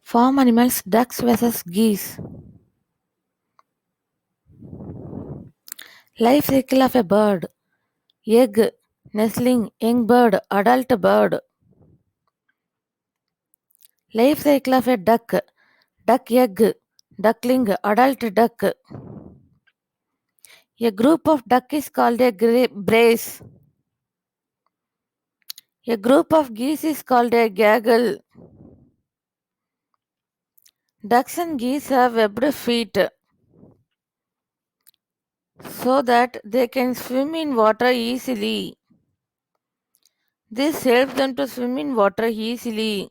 Farm animals, ducks versus geese. Life cycle of a bird. Egg, nestling, young bird, adult bird. Life cycle of a duck. Duck egg, duckling, adult duck. A group of duck is called a brace. A group of geese is called a gaggle. Ducks and geese have webbed feet so that they can swim in water easily. This helps them to swim in water easily.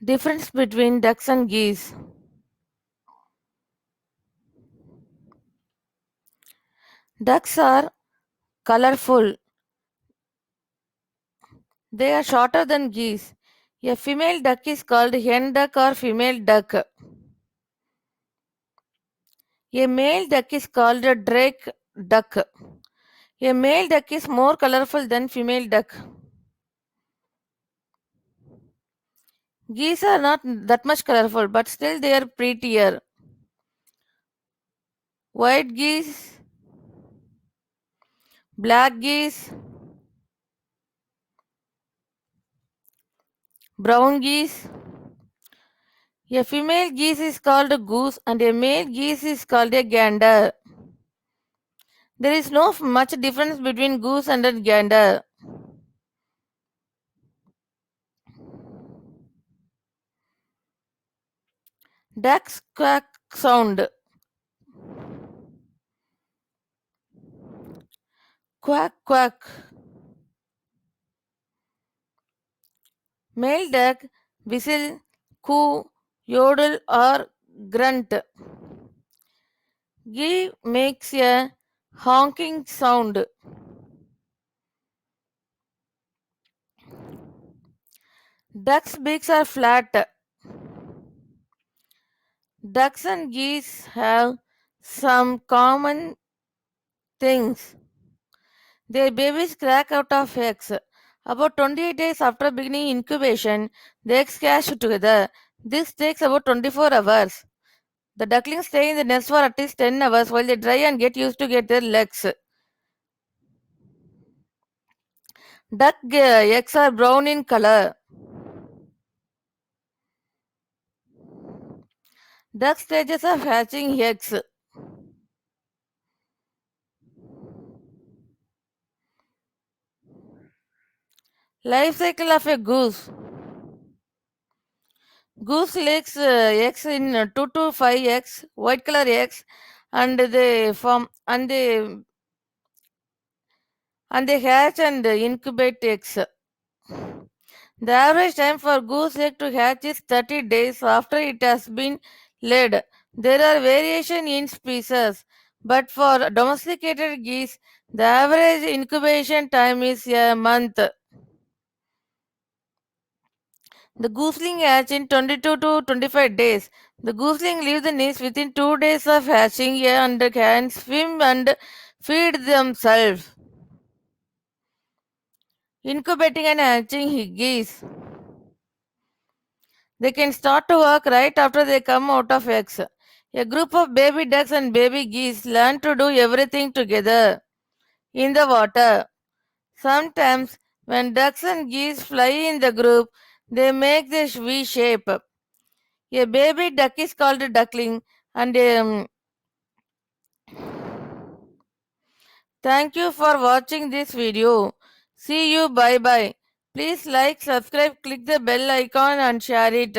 Difference between ducks and geese. Ducks are colorful. They are shorter than geese. A female duck is called hen duck or female duck. A male duck is called a drake duck. A male duck is more colorful than female duck. Geese are not that much colorful, but still they are prettier. White geese, black geese, brown geese. A female geese is called a goose and a male geese is called a gander. There is no much difference between goose and a gander. Ducks quack sound. Quack quack. Male duck whistle, coo, yodel or grunt. Gee makes a honking sound. Ducks' beaks are flat. Ducks and geese have some common things. Their babies crack out of eggs. About 28 days after beginning incubation, the eggs hatch together. This takes about 24 hours. The ducklings stay in the nest for at least 10 hours while they dry and get used to get their legs. Duck eggs are brown in color. Duck stages of hatching eggs. Life cycle of a goose. Goose lays eggs in 2 to 5 eggs, white color eggs, and they hatch and incubate eggs. The average time for goose egg to hatch is 30 days after it has been laid. There are variation in species, but for domesticated geese, the average incubation time is a month. The gooseling hatch in 22 to 25 days. The gooseling leaves the nest within 2 days of hatching and can swim and feed themselves. Incubating and hatching geese. They can start to work right after they come out of eggs. A group of baby ducks and baby geese learn to do everything together in the water. Sometimes, when ducks and geese fly in the group, they make this V shape. A baby duck is called a duckling, and thank you for watching this video. See you, bye bye. Please like, subscribe, click the bell icon, and share it.